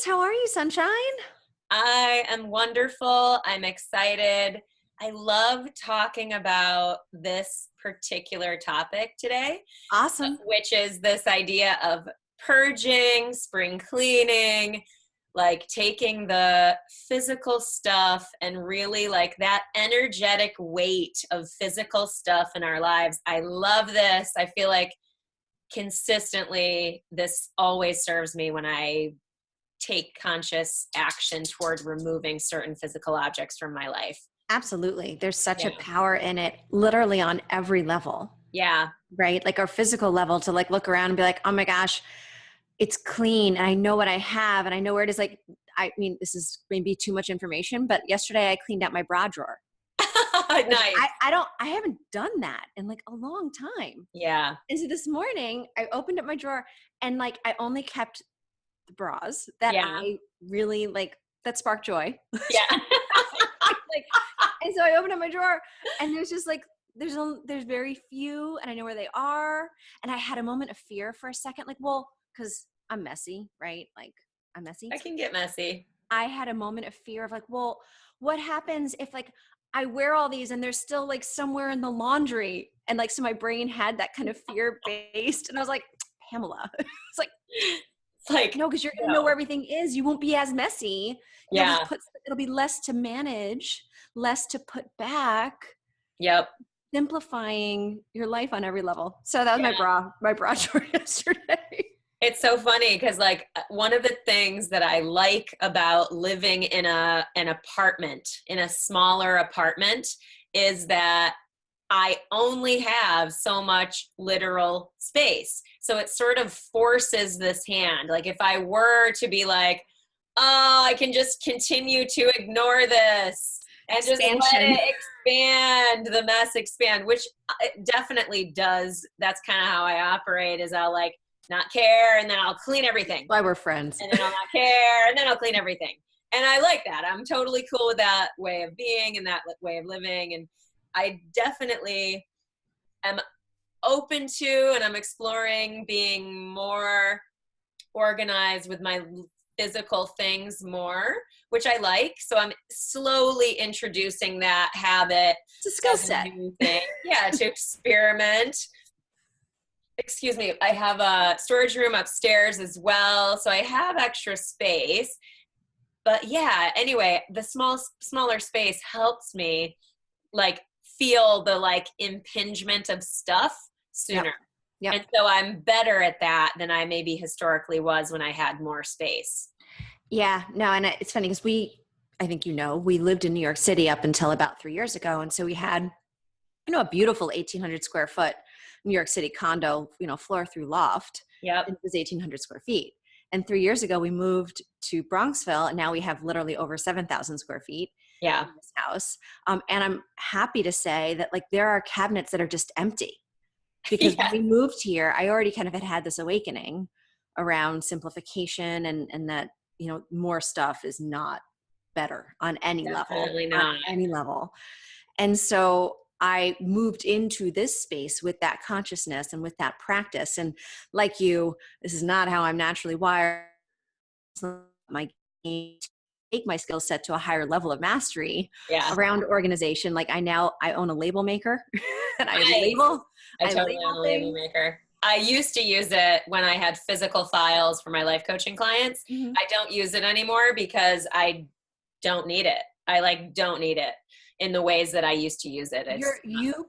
Joyce, how are you, sunshine? I am wonderful. I'm excited. I love talking about this particular topic today, Awesome. which is this idea of purging, spring cleaning, like taking the physical stuff and really like that energetic weight of physical stuff in our lives. I love this. I feel like consistently this always serves me when I take conscious action toward removing certain physical objects from my life. Absolutely. There's such a Yeah. power in it, literally on every level, Yeah. right? Like our physical level to like look around and be like, oh my gosh, it's clean and I know what I have and I know where it is. Like, I mean, this is maybe too much information, but yesterday I cleaned out my bra drawer. Like, Nice. I haven't done that in like a long time. Yeah. And so this morning I opened up my drawer and like, I only kept the bras that Yeah. I really like, that spark joy. Yeah. Like, and so I opened up my drawer and there's just like, there's very few and I know where they are. And I had a moment of fear for a second, like, well, cause I'm messy, right? Like I'm messy. I can get messy. I had a moment of fear of like, well, what happens if like I wear all these and they're still like somewhere in the laundry? And like, so my brain had that kind of fear based and I was like, Pamela, it's like, It's like, no, because you're going to know where everything is. You won't be as messy. yeah. It'll be less to manage, less to put back, Yep. simplifying your life on every level. So that was Yeah. my bra drawer yesterday. It's so funny because like one of the things that I like about living in an apartment, in a smaller apartment, is that I only have so much literal space. So it sort of forces this hand. Like if I were to be like, oh, I can just continue to ignore this and just let Expansion. it expand, the mess expand, which it definitely does. That's kind of how I operate is I'll like not care and then I'll clean everything. Why we're friends. And then I'll not care and then I'll clean everything. And I like that. I'm totally cool with that way of being and that way of living. And I definitely am open to and I'm exploring being more organized with my physical things more, which I like. So I'm slowly introducing that habit. It's a skill set. Yeah, to experiment. Excuse me, I have a storage room upstairs as well. So I have extra space. But yeah, anyway, the smaller space helps me like feel the like impingement of stuff sooner. Yep. And so I'm better at that than I maybe historically was when I had more space. Yeah, no, and it's funny because I think we lived in New York City up until about 3 years ago. And so we had, a beautiful 1,800 square foot New York City condo, floor through loft. Yep. It was 1,800 square feet. And 3 years ago, we moved to Bronxville, and now we have literally over 7,000 square feet in this house. And I'm happy to say that like there are cabinets that are just empty because when we moved here, I already kind of had this awakening around simplification and that, more stuff is not better on any Definitely level, not. on any level. And so I moved into this space with that consciousness and with that practice. And like you, this is not how I'm naturally wired. It's not my game to take my skill set to a higher level of mastery around organization. Like I own a label maker and I label. I totally label own a label maker. I used to use it when I had physical files for my life coaching clients. Mm-hmm. I don't use it anymore because I don't need it. I don't need it in the ways that I used to use it.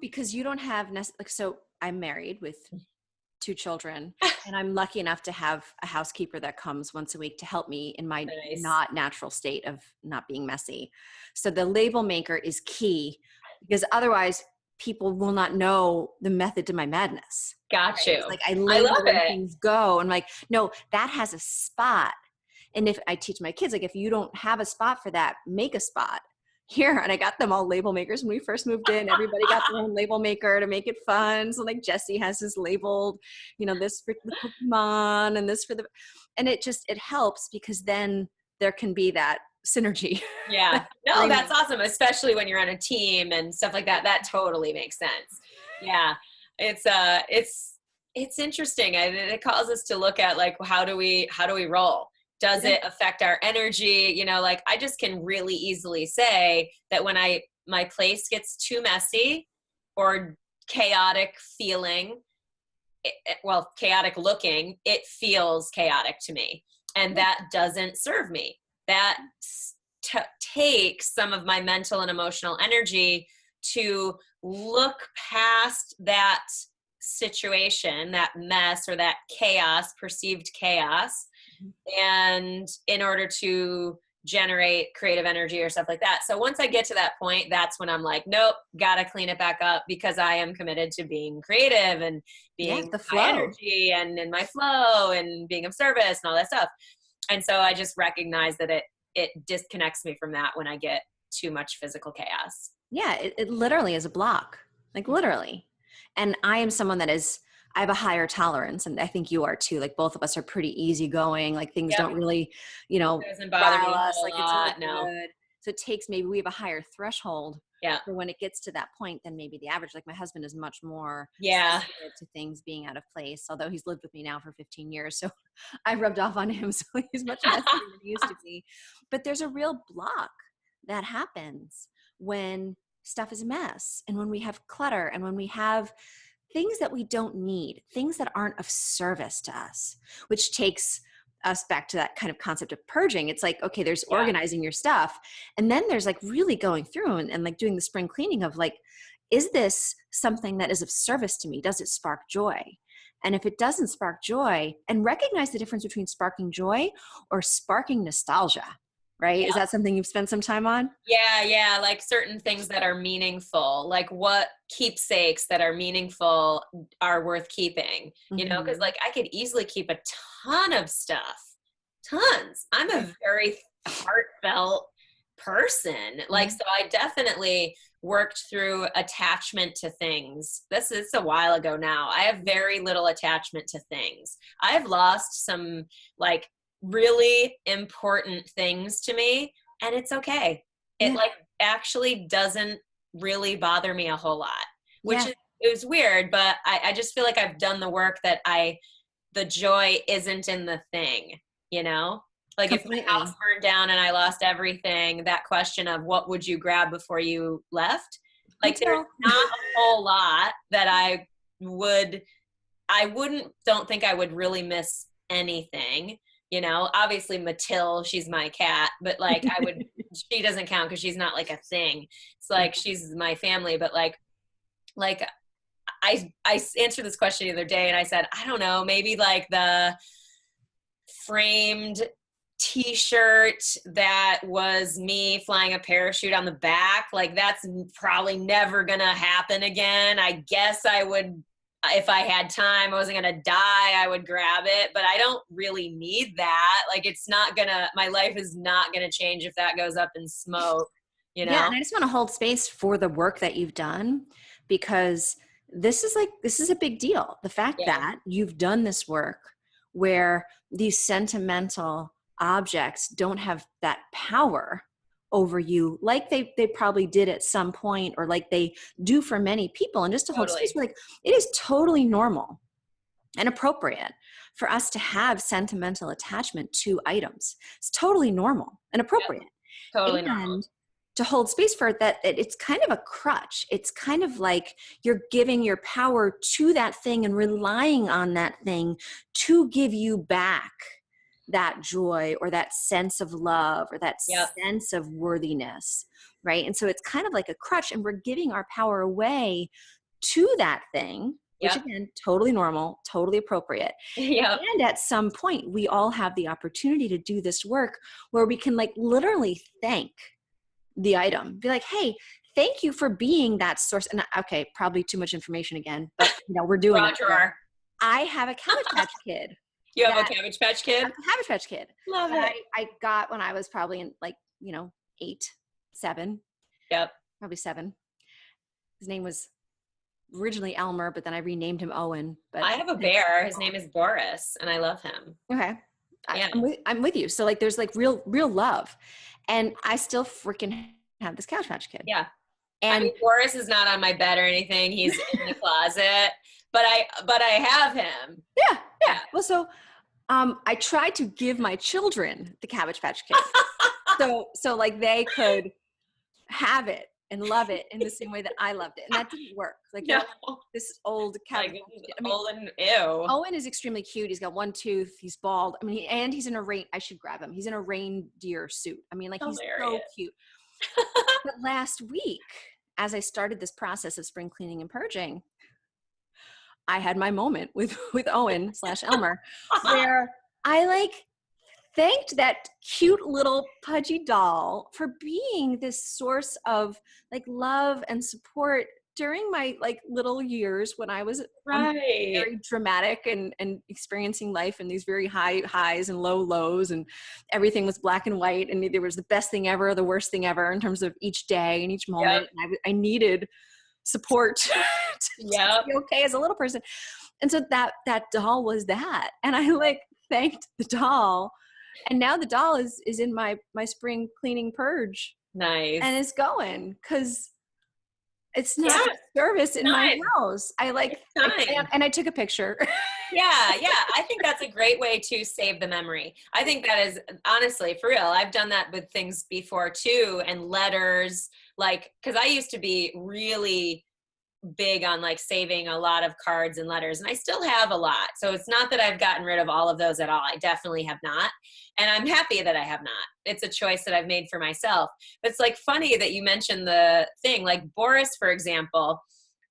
Because you don't have so I'm married with 2 children and I'm lucky enough to have a housekeeper that comes once a week to help me in my not natural state of not being messy. So the label maker is key because otherwise people will not know the method to my madness. Got you. It's like I love where things go. And I'm like, no, that has a spot. And if I teach my kids, like if you don't have a spot for that, make a spot here. And I got them all label makers when we first moved in. Everybody got their own label maker to make it fun. So like Jesse has his labeled, this for the Pokemon and this for the, and it helps because then there can be that synergy. Yeah. No, that's awesome. Especially when you're on a team and stuff like that. That totally makes sense. Yeah. It's interesting. And it calls us to look at like, how do we roll? Does it affect our energy? You know, like I just can really easily say that when my place gets too messy or chaotic feeling, chaotic looking, it feels chaotic to me. And that doesn't serve me. That takes some of my mental and emotional energy to look past that situation, that mess or that chaos, perceived chaos, and in order to generate creative energy or stuff like that. So once I get to that point, that's when I'm like, nope, gotta clean it back up, because I am committed to being creative and being the my flow energy and in my flow and being of service and all that stuff. And so I just recognize that it disconnects me from that when I get too much physical chaos. Yeah, it literally is a block, like literally. And I am someone that I have a higher tolerance, and I think you are too. Like both of us are pretty easygoing. Like things don't really, It doesn't bother me rile a us. whole Like it's lot. all No. good. So it takes, maybe we have a higher threshold Yeah. for when it gets to that point than maybe the average. Like my husband is much more Yeah. sensitive to things being out of place, although he's lived with me now for 15 years. So I rubbed off on him. So he's much messier than he used to be. But there's a real block that happens when stuff is a mess, and when we have clutter, and when we have things that we don't need, things that aren't of service to us, which takes us back to that kind of concept of purging. It's like, okay, there's organizing your stuff. And then there's like really going through and like doing the spring cleaning of like, is this something that is of service to me? Does it spark joy? And if it doesn't spark joy, and recognize the difference between sparking joy or sparking nostalgia, right? Yeah. Is that something you've spent some time on? Yeah. Like certain things that are meaningful, like what keepsakes that are meaningful are worth keeping, you know, because like I could easily keep a ton of stuff, tons. I'm a very heartfelt person. Like, so I definitely worked through attachment to things. This is a while ago now. I have very little attachment to things. I've lost some like really important things to me, and it's okay. It like actually doesn't really bother me a whole lot, which is, it was weird, but I just feel like I've done the work that the joy isn't in the thing, you know? Like completely. If my house burned down and I lost everything, that question of what would you grab before you left? Like there's not a whole lot that don't think I would really miss anything. You know, obviously Matilda, she's my cat, but like she doesn't count because she's not like a thing. It's like she's my family, but like I answered this question the other day and I said, I don't know, maybe like the framed t-shirt that was me flying a parachute on the back, like that's probably never gonna happen again. I guess I would, if I had time, I wasn't going to die, I would grab it, but I don't really need that. Like it's not gonna, my life is not going to change if that goes up in smoke, you know? Yeah. And I just want to hold space for the work that you've done, because this is a big deal. The fact that you've done this work where these sentimental objects don't have that power over you like they probably did at some point, or like they do for many people. And just to hold space, like it is totally normal and appropriate for us to have sentimental attachment to items. It's totally normal and appropriate. Totally normal. To hold space for it, that it's kind of a crutch. It's kind of like you're giving your power to that thing and relying on that thing to give you back that joy or that sense of love or that sense of worthiness, right? And so it's kind of like a crutch, and we're giving our power away to that thing, which again, totally normal, totally appropriate. And at some point, we all have the opportunity to do this work where we can like literally thank the item, be like, hey, thank you for being that source. And okay, probably too much information again, but you know, we're doing it. I have a Cabbage Patch Kid. You have a Cabbage Patch Kid? I have a Cabbage Patch Kid. Love it. I got when I was probably in like, 7. Probably 7. His name was originally Elmer, but then I renamed him Owen. But I have a bear. His name is Boris, and I love him. Okay. I'm with you. So like there's like real love. And I still freaking have this Cabbage Patch Kid. Yeah. And I mean, Boris is not on my bed or anything. He's in the closet, but I have him. Yeah. Well, so I tried to give my children the Cabbage Patch Kid. So like they could have it and love it in the same way that I loved it. And that didn't work. Like No. this old Cabbage Like, Patch this is Kid. I mean, old and ew. Owen is extremely cute. He's got one tooth. He's bald. I mean, and he's in I should grab him. He's in a reindeer suit. I mean, like he's so Hilarious. cute. But last week, as I started this process of spring cleaning and purging, I had my moment with Owen / Elmer, where I like thanked that cute little pudgy doll for being this source of like love and support during my like little years when I was Right. very dramatic and experiencing life in these very high highs and low lows, and everything was black and white, and there was the best thing ever, the worst thing ever in terms of each day and each moment. Yep. And I needed support to Yep. be okay as a little person. And so that doll was that. And I like thanked the doll. And now the doll is in my spring cleaning purge. Nice. And it's going because it's not service in my house. I like, and I took a picture. Yeah. I think that's a great way to save the memory. I think that is honestly, for real. I've done that with things before too, and letters, like, cause I used to be really big on like saving a lot of cards and letters, and I still have a lot. So it's not that I've gotten rid of all of those at all. I definitely have not. And I'm happy that I have not. It's a choice that I've made for myself. But it's like funny that you mentioned the thing, like Boris, for example.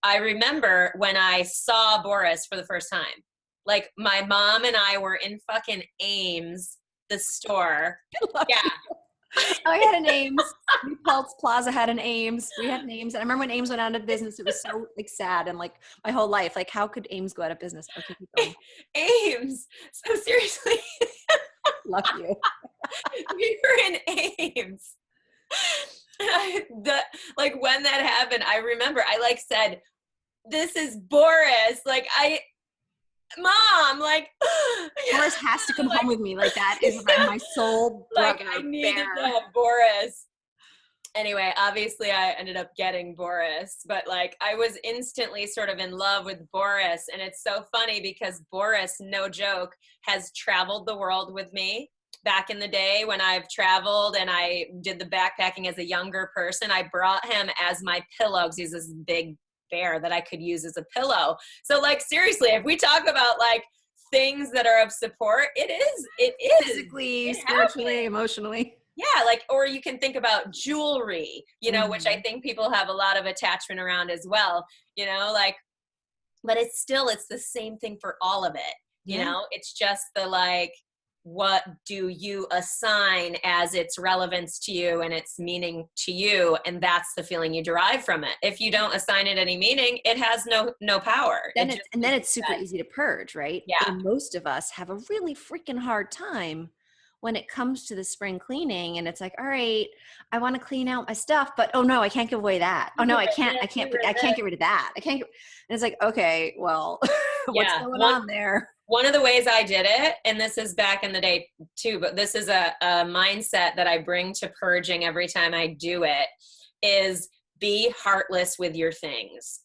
I remember when I saw Boris for the first time, like my mom and I were in fucking Ames, the store. Yeah. I had an Ames. Pulse Plaza had an Ames. We had an Ames. And I remember when Ames went out of business, it was so like sad. And like my whole life, like how could Ames go out of business? Okay, keep going. Ames. So seriously. Love you. We were in Ames. Like when that happened, I remember I like said, "This is Boris." Like Mom, like Boris has to come home with me. Like that is my soul brother. Like I needed to have Boris. Anyway, obviously I ended up getting Boris, but like I was instantly sort of in love with Boris. And it's so funny because Boris, no joke, has traveled the world with me. Back in the day when I've traveled and I did the backpacking as a younger person, I brought him as my pillow because he's this big bear that I could use as a pillow. So like seriously, if we talk about like things that are of support, it is physically, spiritually, emotionally. Yeah, like, or you can think about jewelry, you know, which I think people have a lot of attachment around as well, you know, like, but it's the same thing for all of it, you know, it's just the like, what do you assign as its relevance to you and its meaning to you? And that's the feeling you derive from it. If you don't assign it any meaning, it has no power. Then it's super easy to purge, right? Yeah. And most of us have a really freaking hard time when it comes to the spring cleaning, and it's like, all right, I want to clean out my stuff, but oh no, I can't give away that. Oh no, I can't get rid of that. And it's like, okay, well, what's going on there? One of the ways I did it, and this is back in the day too, but this is a mindset that I bring to purging every time I do it, is be heartless with your things.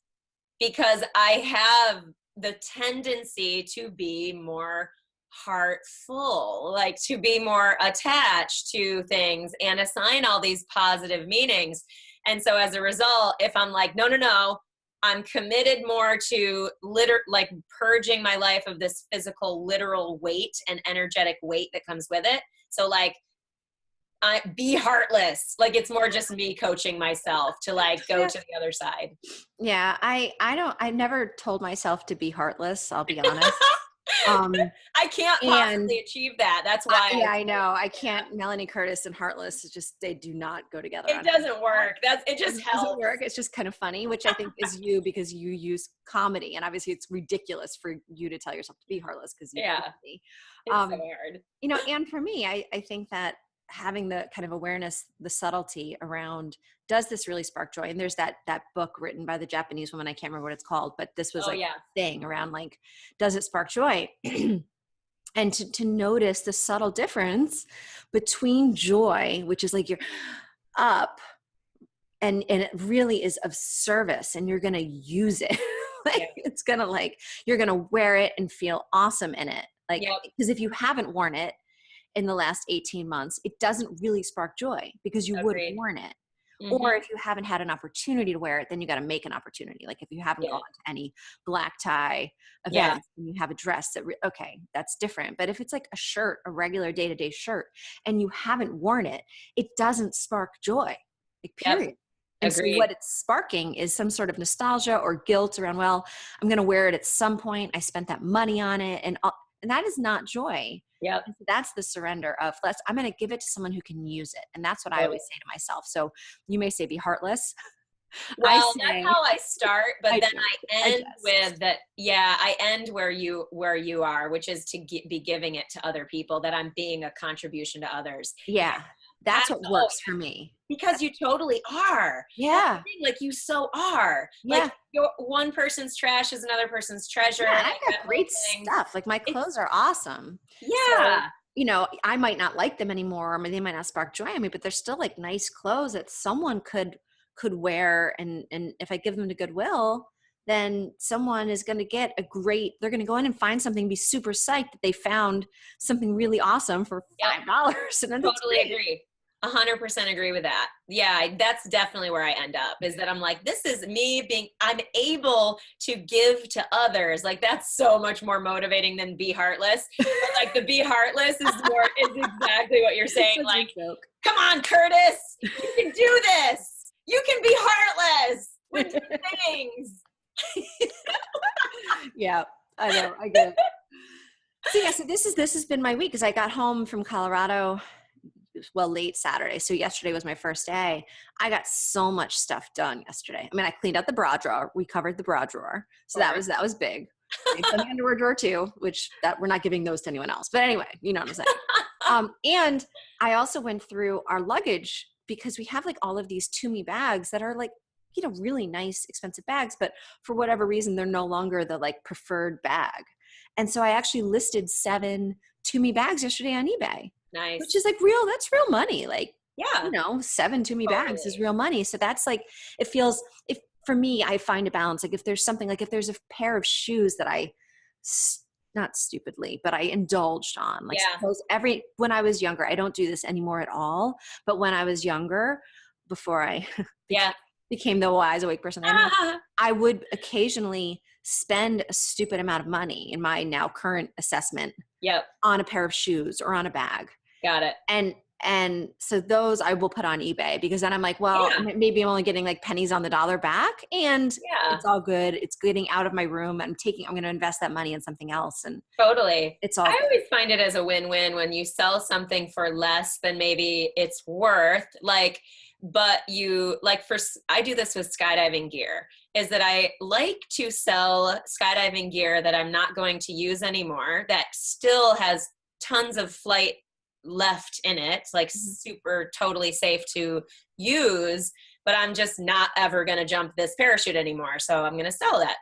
Because I have the tendency to be more heartful, like to be more attached to things and assign all these positive meanings. And so as a result, if I'm like, no, I'm committed more to like purging my life of this physical, literal weight and energetic weight that comes with it. So like, be heartless. Like it's more just me coaching myself to like go to the other side. Yeah. I never told myself to be heartless. I'll be honest. I can't possibly achieve that. That's why. I know. I can't. Melanie Curtis and heartless is just, they do not go together. It doesn't work. It just helps. Doesn't work. It's just kind of funny, which I think is you, because you use comedy, and obviously it's ridiculous for you to tell yourself to be heartless because you it's so hard. You know, and for me, I think that having the kind of awareness, the subtlety around, does this really spark joy? And there's that book written by the Japanese woman, I can't remember what it's called, but this was a thing around like, does it spark joy? And to notice the subtle difference between joy, which is like you're up and it really is of service and you're going to use it. It's going to like, you're going to wear it and feel awesome in it. Like, Yep. because if you haven't worn it in the last 18 months, it doesn't really spark joy because you would have Agreed. worn it. Or Mm-hmm. if you haven't had an opportunity to wear it, then you got to make an opportunity. Like if you haven't Yeah. gone to any black tie Yeah. events and you have a dress that, okay, that's different. But if it's like a shirt, a regular day-to-day shirt, and you haven't worn it, it doesn't spark joy, like Yep. period. And so Agreed. what it's sparking is some sort of nostalgia or guilt around, well, I'm going to wear it at some point. I spent that money on it. And that is not joy. Yep. And so that's the surrender of I'm going to give it to someone who can use it. And that's what I always say to myself. So you may say, be heartless. I Well, that's say, how I start, but I then joke, I I end jest. with that. Yeah, I end where you are, which is to be giving it to other people. That I'm being a contribution to others. Yeah, that's what Oh, works for me. because you totally are. That's the Yeah. thing. Like you so are. Like Yeah. your one person's trash is another person's treasure. Yeah. And Like I've got that whole great thing. stuff. Like my It's clothes are awesome. So, yeah. I might not like them anymore, or they might not spark joy in me, but they're still like nice clothes that someone could wear. And if I give them to Goodwill, then someone is going to get they're going to go in and find something, be super psyched that they found something really awesome for Yep. $5. And then that's Totally great. agree. 100% agree with that. Yeah, that's definitely where I end up, is that I'm like, this is me I'm able to give to others. Like that's so much more motivating than be heartless. But like the be heartless is exactly what you're saying. Such Like, a joke. come on, Curtis, you can do this. You can be heartless with your things. Yeah, I know. I get it. So yeah, so this has been my week because I got home from Colorado, late Saturday. So yesterday was my first day. I got so much stuff done yesterday. I mean, I cleaned out the bra drawer. We covered the bra drawer. So that was big. They've done the underwear drawer too, which that we're not giving those to anyone else. But anyway, you know what I'm saying. And I also went through our luggage because we have like all of these Toomey bags that are like, really nice, expensive bags, but for whatever reason, they're no longer the like preferred bag. And so I actually listed 7 Toomey bags yesterday on eBay, which Nice. is like that's real money. Like, Yeah, 7 Toomey bags is totally. real money. So that's like, it feels, if for me, I find a balance. Like if there's something, like if there's a pair of shoes that not stupidly, but I indulged on, like Yeah. suppose when I was younger, I don't do this anymore at all. But when I was younger, before I Yeah. became the wise, awake person I am now, I would occasionally spend a stupid amount of money in my now current assessment Yep. on a pair of shoes or on a bag. Got it. And so those I will put on eBay because then I'm like, well, Yeah. maybe I'm only getting like pennies on the dollar back and Yeah. it's all good. It's getting out of my room. I'm going to invest that money in something else. And Totally. it's all I good. always find it as a win-win when you sell something for less than maybe it's worth, like, but I do this with skydiving gear, is that I like to sell skydiving gear that I'm not going to use anymore, that still has tons of flight left in it, like super totally safe to use, but I'm just not ever going to jump this parachute anymore. So I'm going to sell that.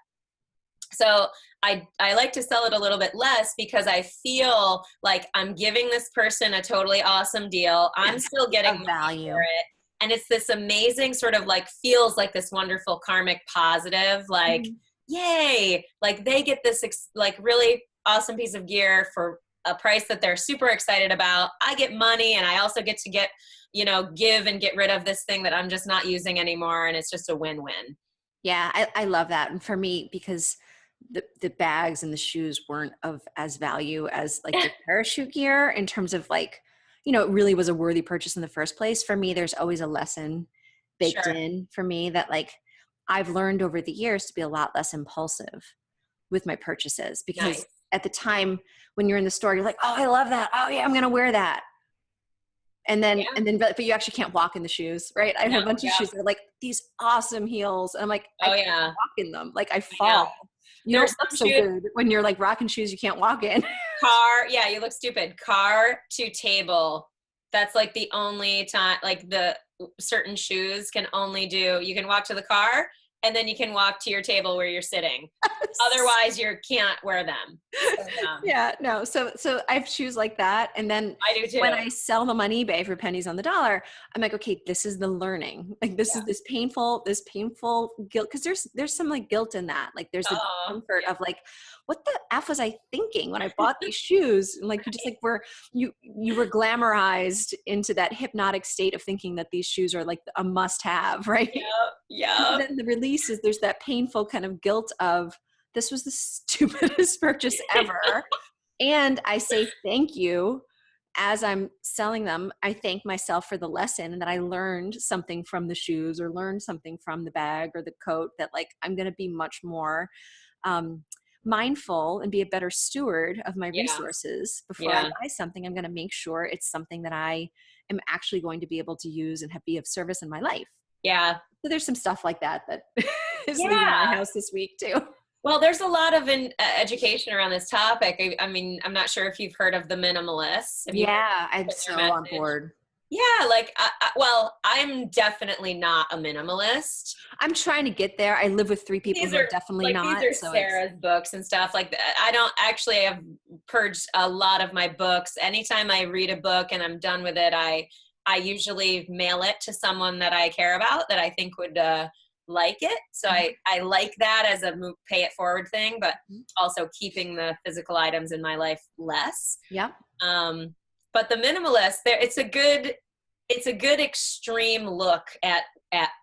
So I like to sell it a little bit less because I feel like I'm giving this person a totally awesome deal. I'm still getting money value for it. And it's this amazing sort of like, feels like this wonderful karmic positive, like, yay, like they get this like really awesome piece of gear for a price that they're super excited about. I get money and I also get to give and get rid of this thing that I'm just not using anymore. And it's just a win-win. Yeah, I love that. And for me, because the bags and the shoes weren't of as value as like the parachute gear in terms of like, it really was a worthy purchase in the first place. For me, there's always a lesson baked Sure. in for me that like I've learned over the years to be a lot less impulsive with my purchases because Nice. at the time when you're in the store, you're like, oh, I love that. Oh yeah, I'm going to wear that. But you actually can't walk in the shoes, right? I have a bunch of shoes that are like these awesome heels. And I'm like, I can't walk in them. Like I fall. You don't look so good when you're like rocking shoes you can't walk in. Yeah, you look stupid. Car to table. That's like the only time, like the certain shoes can only do, you can walk to the car and then you can walk to your table where you're sitting. Otherwise, you can't wear them. So, Yeah, no. So I have shoes like that. And then I do when too. I sell them on eBay for pennies on the dollar, I'm like, okay, this is the learning. Like this is this painful guilt. Cause there's some like guilt in that. Like there's the Oh, discomfort of like, what the F was I thinking when I bought these shoes? And like you just like you were glamorized into that hypnotic state of thinking that these shoes are like a must have, right? And yeah. then the release is there's that painful kind of guilt of this was the stupidest purchase ever. And I say thank you as I'm selling them. I thank myself for the lesson and that I learned something from the shoes or learned something from the bag or the coat that like I'm going to be much more um, mindful and be a better steward of my Yeah. resources before I Yeah. buy something. I'm going to make sure it's something that I am actually going to be able to use and be of service in my life. Yeah. So there's some stuff like that that is leaving Yeah. my house this week too. Well, there's a lot of education around this topic. I mean, I'm not sure if you've heard of the minimalists. Have you Yeah, I'm heard so their on message? board. Yeah, like, well, I'm definitely not a minimalist. I'm trying to get there. I live with 3 people These who are are definitely these not. are So it's Sarah's books and stuff like that. I don't actually have purged a lot of my books. Anytime I read a book and I'm done with it, I usually mail it to someone that I care about that I think would like it. So I like that as a pay it forward thing, but also keeping the physical items in my life less. yeah. But the minimalist, there it's a good extreme look at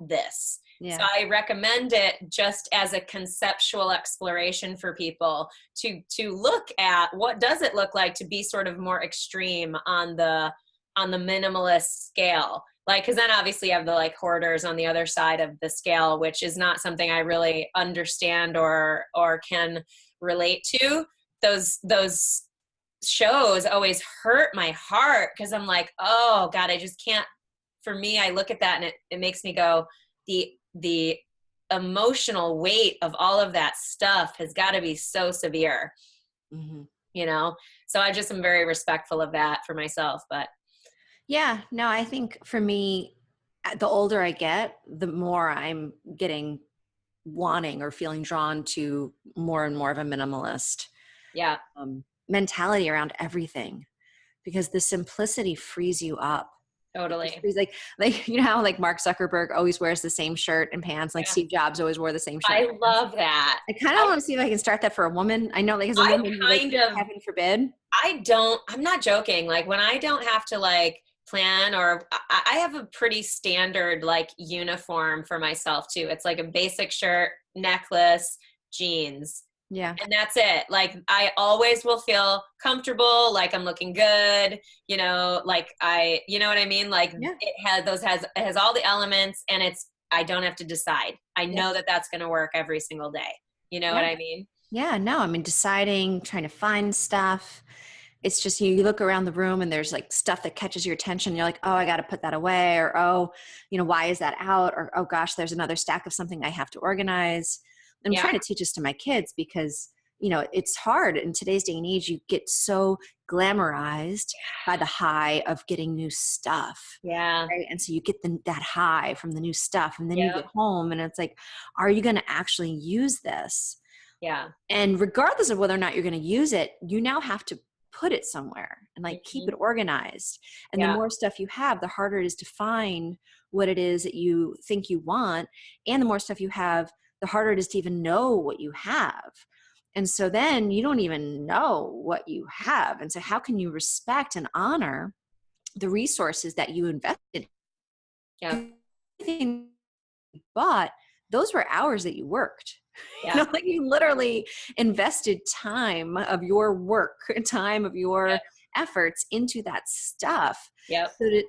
this. Yeah. So I recommend it just as a conceptual exploration for people to look at what does it look like to be sort of more extreme on the minimalist scale. Like, because then obviously you have the like hoarders on the other side of the scale, which is not something I really understand or can relate to. Those shows always hurt my heart because I'm like, oh God, I just can't. For me, I look at that and it makes me go, the emotional weight of all of that stuff has got to be so severe, you know? So I just am very respectful of that for myself, but. Yeah, no, I think for me, the older I get, the more I'm wanting or feeling drawn to more and more of a minimalist Yeah. mentality around everything because the simplicity frees you up. Totally. Like you know how like Mark Zuckerberg always wears the same shirt and pants, like Steve Jobs always wore the same shirt. I love that. I kind of want to see if I can start that for a woman. I know, like as a woman, heaven forbid. I'm not joking. Like when I don't have to like plan or I have a pretty standard like uniform for myself too. It's like a basic shirt, necklace, jeans. Yeah. And that's it. Like I always will feel comfortable, like I'm looking good, you know what I mean? Like it has all the elements and I don't have to decide. I know that that's going to work every single day. You know what I mean? Yeah, no, I mean, deciding, trying to find stuff. It's just you look around the room and there's like stuff that catches your attention. You're like, oh, I got to put that away. Or, oh, why is that out? Or, oh gosh, there's another stack of something I have to organize. I'm trying to teach this to my kids because, it's hard in today's day and age. You get so glamorized by the high of getting new stuff. Yeah. Right? And so you get that high from the new stuff. And then you get home and it's like, are you going to actually use this? Yeah. And regardless of whether or not you're going to use it, you now have to put it somewhere and like keep it organized. And the more stuff you have, the harder it is to find what it is that you think you want. And the more stuff you have, the harder it is to even know what you have. And so then you don't even know what you have. And so how can you respect and honor the resources that you invested in? Everything you bought, those were hours that you worked. Yeah. Like you literally invested time of your work, time of your efforts into that stuff. So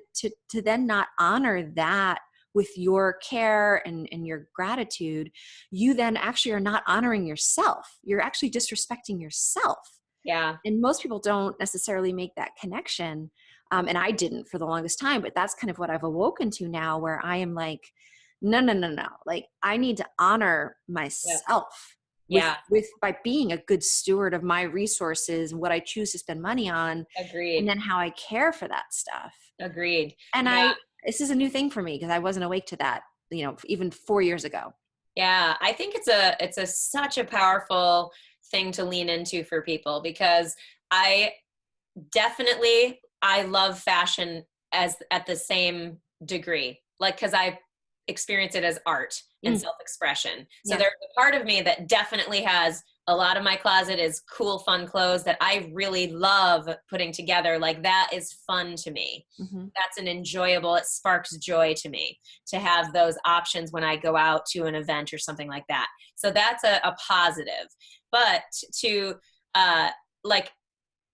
to then not honor that with your care and your gratitude, you then actually are not honoring yourself. You're actually disrespecting yourself. Yeah. And most people don't necessarily make that connection. And I didn't for the longest time, but that's kind of what I've awoken to now where I am like, no. Like I need to honor myself by being a good steward of my resources and what I choose to spend money on. Agreed. And then how I care for that stuff. Agreed. And this is a new thing for me because I wasn't awake to that, even 4 years ago. Yeah, I think it's a such a powerful thing to lean into for people, because I definitely I love fashion as at the same degree. Like, cuz I experience it as art and Mm, self-expression. So yeah. there's a part of me that definitely has a lot of my closet is cool, fun clothes that I really love putting together. Like, that is fun to me. Hmm. That's an enjoyable, it sparks joy to me to have those options when I go out to an event or something like that. So that's a positive. But to, like,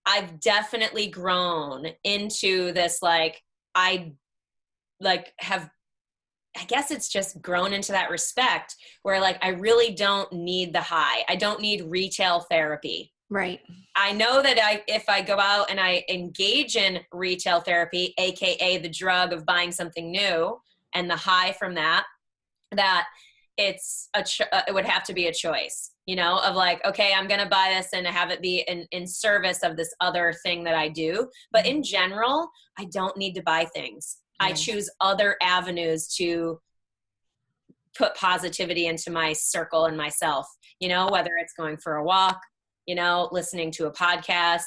I've definitely grown into this, like, I like have, I guess it's just grown into that respect where, like, I really don't need the high. I don't need retail therapy. Right. I know that if I go out and I engage in retail therapy, AKA the drug of buying something new and the high from that, that it would have to be a choice, of like, okay, I'm going to buy this and have it be in service of this other thing that I do. But in general, I don't need to buy things. I Right. choose other avenues to put positivity into my circle and myself, whether it's going for a walk, listening to a podcast,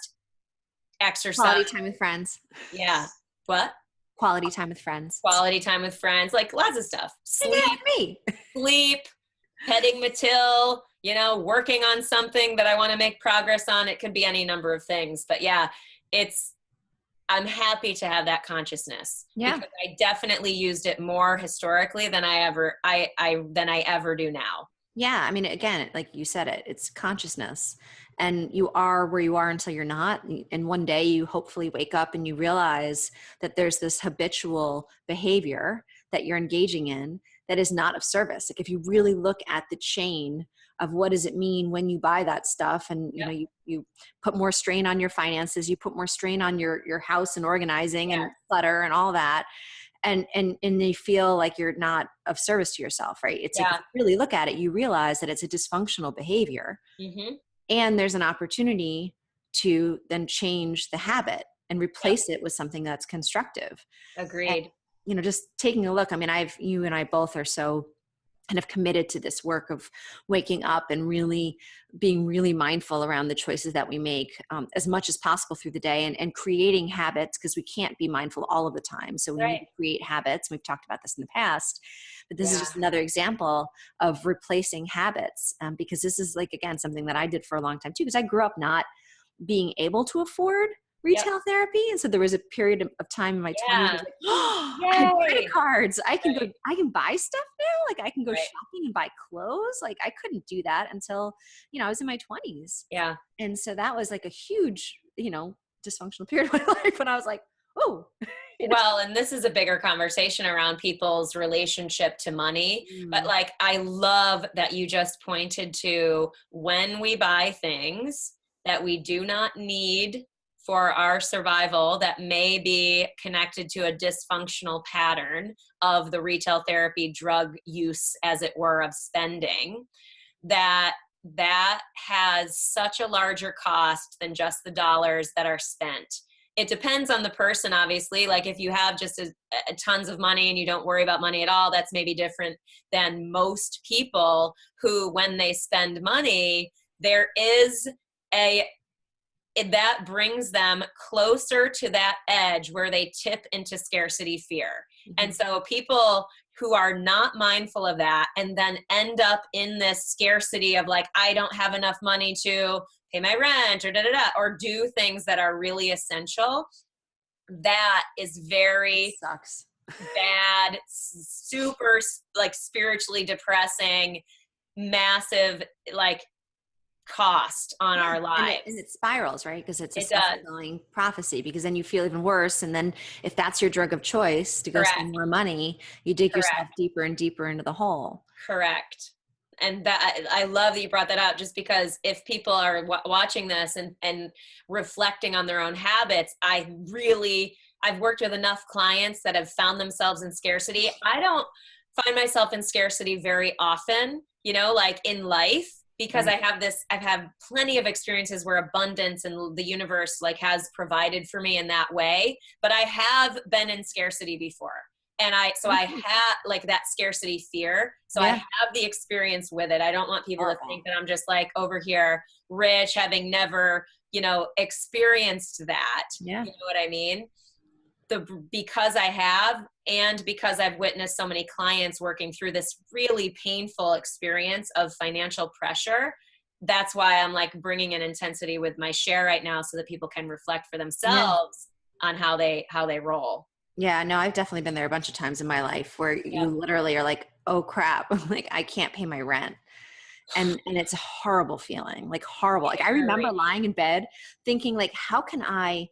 exercise. Quality time with friends. Yeah. What? Quality time with friends. Quality time with friends, like lots of stuff. Hanging out with me. Sleep, petting Matil, working on something that I want to make progress on. It could be any number of things. But yeah, I'm happy to have that consciousness, Yeah. because I definitely used it more historically than I ever do now. Yeah. I mean, again, like you said, it's consciousness, and you are where you are until you're not. And one day you hopefully wake up and you realize that there's this habitual behavior that you're engaging in that is not of service. Like, if you really look at the chain of what does it mean when you buy that stuff, and Yep. you put more strain on your finances, you put more strain on your house and organizing Yeah. and clutter and all that, and you feel like you're not of service to yourself, right? It's like, if Yeah. you really look at it, you realize that it's a dysfunctional behavior, Mm-hmm. and there's an opportunity to then change the habit and Yep. replace it with something that's constructive. And, Agreed. just taking a look. I mean, you and I both are so kind of committed to this work of waking up and really being really mindful around the choices that we make, as much as possible through the day, and creating habits, because we can't be mindful all of the time. So we need Right. to create habits. We've talked about this in the past, but this is Yeah. just another example of replacing habits, because this is, like, again, something that I did for a long time too, because I grew up not being able to afford Yep. retail therapy. And so there was a period of time in my 20s, I was Yeah. like, oh, I have credit Yay. cards. I can Right. I can buy stuff now. Like, I can go Right. shopping and buy clothes. Like, I couldn't do that until, I was in my 20s. Yeah. And so that was like a huge, dysfunctional period of my life when I was like, oh, Well, and this is a bigger conversation around people's relationship to money. But, Mm, like, I love that you just pointed to, when we buy things that we do not need for our survival, that may be connected to a dysfunctional pattern of the retail therapy drug use, as it were, of spending, that has such a larger cost than just the dollars that are spent. It depends on the person, obviously. Like, if you have just a tons of money and you don't worry about money at all, that's maybe different than most people who, when they spend money, there is that brings them closer to that edge where they tip into scarcity fear. mhm. And so people who are not mindful of that and then end up in this scarcity of, like, I don't have enough money to pay my rent or or do things that are really essential, that is very Sucks. bad, super, like, spiritually depressing, massive, like, cost on Yeah. our And lives. it spirals, right? Because it's a It does. self-fulfilling prophecy, because then you feel even worse. And then if that's your drug of choice to go Correct. spend more money, you dig yourself Correct. deeper and deeper into the hole. Correct. And that, I love that you brought that up, just because if people are watching this and reflecting on their own habits, I've worked with enough clients that have found themselves in scarcity. I don't find myself in scarcity very often, like, in life, because Right. I've had plenty of experiences where abundance and the universe, like, has provided for me in that way. But I have been in scarcity before. And I had like that scarcity fear. So I Yeah. have the experience with it. I don't want people to Horrible. think that I'm just like over here rich, having never, experienced that. Yeah. You know what I mean? Because I have, and because I've witnessed so many clients working through this really painful experience of financial pressure, that's why I'm like bringing an intensity with my share right now so that people can reflect for themselves on how they roll. Yeah, no, I've definitely been there a bunch of times in my life where you literally are like, oh crap, like I can't pay my rent. And it's a horrible feeling, like horrible. Like I remember lying in bed thinking like, how can I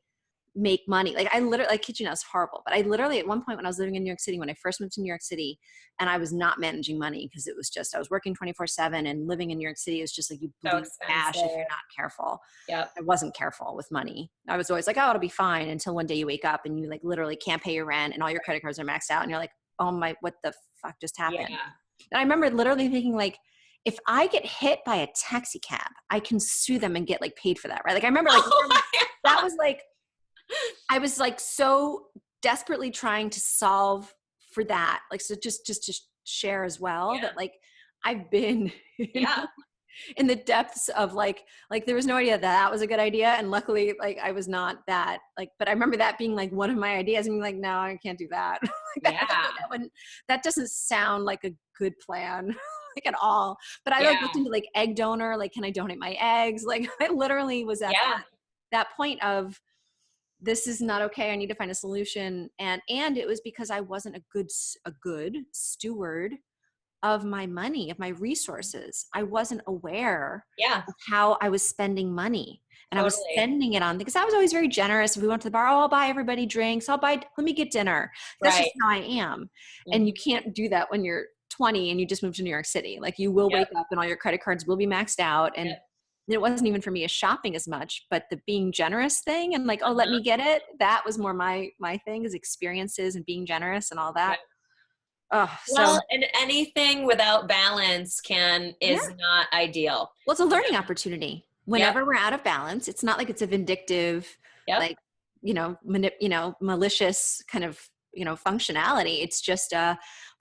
make money? Like I kid you not, it's horrible. But I literally at one point when I was living in New York City, when I first moved to New York City, and I was not managing money because it was just, I was working 24/7 and living in New York City is just like you bleed cash if you're not careful. Yep. I wasn't careful with money. I was always like, oh, it'll be fine, until one day you wake up and you like literally can't pay your rent and all your credit cards are maxed out and you're like, oh my, what the fuck just happened? Yeah. And I remember literally thinking like, if I get hit by a taxi cab, I can sue them and get like paid for that, right? Like I remember like that was like, I was like so desperately trying to solve for that. Like, so just to share as well that like I've been in the depths of like there was no idea that was a good idea. And luckily like I was not that like, but I remember that being like one of my ideas and being like, no, I can't do that. That doesn't sound like a good plan. Like at all. But I like looked into like egg donor, like, can I donate my eggs? Like I literally was at that point of, this is not okay. I need to find a solution. And it was because I wasn't a good steward of my money, of my resources. I wasn't aware of how I was spending money. And I was spending it on, because I was always very generous. If we went to the bar, I'll buy everybody drinks. Let me get dinner. That's just how I am. Mm-hmm. And you can't do that when you're 20 and you just moved to New York City. Like you will wake up and all your credit cards will be maxed out. And it wasn't even for me a shopping as much, but the being generous thing and like, oh, let me get it. That was more my thing, is experiences and being generous and all that. And anything without balance is not ideal. Well, it's a learning opportunity. Whenever we're out of balance, it's not like it's a vindictive, like, malicious kind of, functionality. It's just,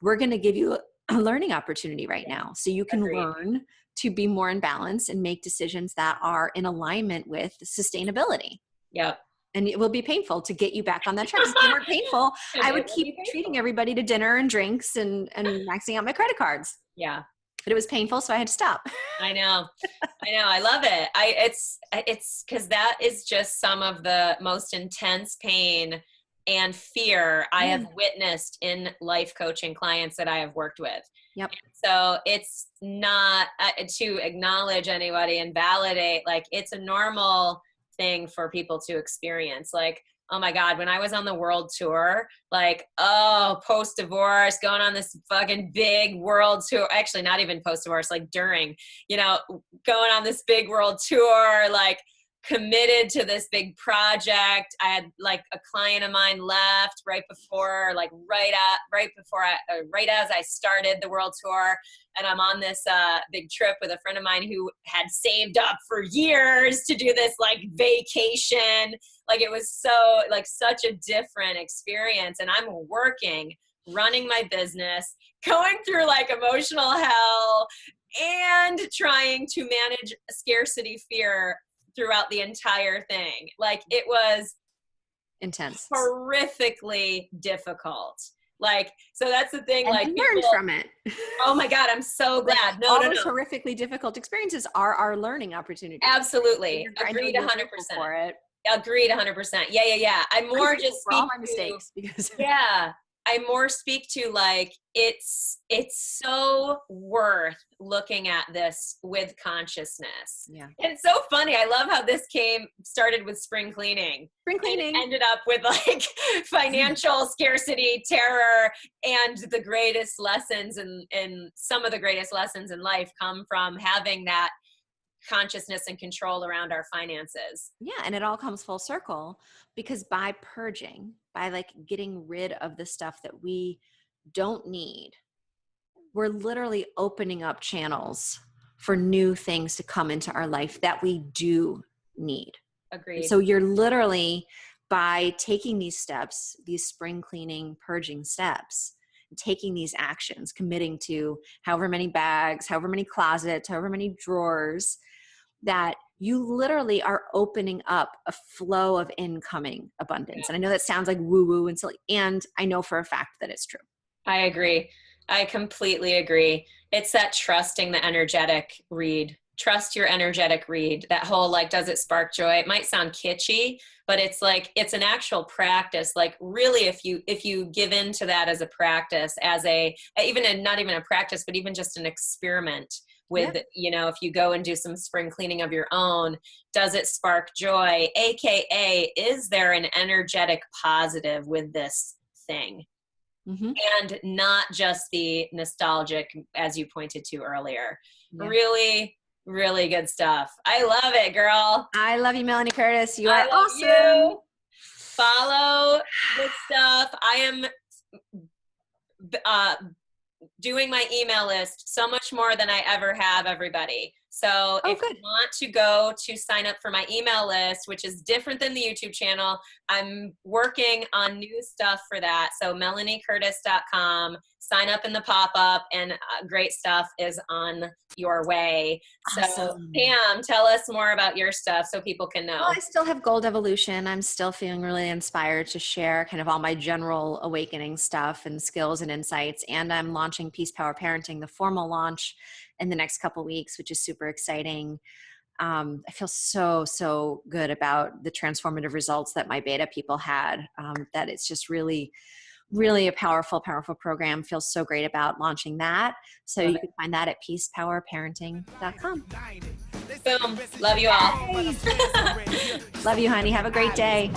we're going to give you a learning opportunity right now. So you can learn to be more in balance and make decisions that are in alignment with sustainability. Yep. And it will be painful to get you back on that track. If it weren't painful, I would keep treating everybody to dinner and drinks and maxing out my credit cards. Yeah. But it was painful, so I had to stop. I know. I love it. It's because that is just some of the most intense pain and fear I have witnessed in life coaching clients that I have worked with. Yep. And so it's not to acknowledge anybody and validate, like it's a normal thing for people to experience. Like, oh my God, when I was on the world tour, like, post-divorce, going on this fucking big world tour, actually not even post-divorce, like during, going on this big world tour, like committed to this big project. I had like a client of mine left right as I started the world tour. And I'm on this big trip with a friend of mine who had saved up for years to do this like vacation. Like it was so like such a different experience. And I'm working, running my business, going through like emotional hell and trying to manage scarcity fear throughout the entire thing. Like it was intense, horrifically difficult. Like, so that's the thing. And like you learned from it. Oh my God, I'm so glad. All those horrifically difficult experiences are our learning opportunities. Absolutely. Agreed 100%. For it. Agreed 100%. Yeah. I'm more just for all my mistakes because I more speak to like it's so worth looking at this with consciousness. Yeah. And it's so funny. I love how this started with spring cleaning. And ended up with like financial scarcity, terror, and the greatest lessons and some of the greatest lessons in life come from having that consciousness and control around our finances. Yeah. And it all comes full circle because by purging, by like getting rid of the stuff that we don't need, we're literally opening up channels for new things to come into our life that we do need. Agreed. So you're literally by taking these steps, these spring cleaning, purging steps, taking these actions, committing to however many bags, however many closets, however many drawers, that you literally are opening up a flow of incoming abundance. And I know that sounds like woo-woo and silly, and I know for a fact that it's true. I agree. I completely agree. It's that trusting the energetic read. Trust your energetic read. That whole like, does it spark joy? It might sound kitschy, but it's like, it's an actual practice. Like really, if you give into that as a practice, as not even a practice, but even just an experiment with, if you go and do some spring cleaning of your own, does it spark joy? AKA, is there an energetic positive with this thing? Mm-hmm. And not just the nostalgic, as you pointed to earlier. Yeah. Really, really good stuff. I love it, girl. I love you, Melanie Curtis. You are awesome. You. Follow this stuff. I am doing my email list so much more than I ever have, everybody. So if you want to go to sign up for my email list, which is different than the YouTube channel, I'm working on new stuff for that. So melaniecurtis.com, sign up in the pop-up, and great stuff is on your way. Awesome. So Pam, tell us more about your stuff so people can know. Well, I still have Gold Evolution. I'm still feeling really inspired to share kind of all my general awakening stuff and skills and insights. And I'm launching Peace Power Parenting, the formal launch, in the next couple of weeks, which is super exciting. I feel so good about the transformative results that my beta people had, that it's just really, really a powerful program. Feels so great about launching that. So you can find that at peacepowerparenting.com. Boom. Love you all. Love you, honey. Have a great day.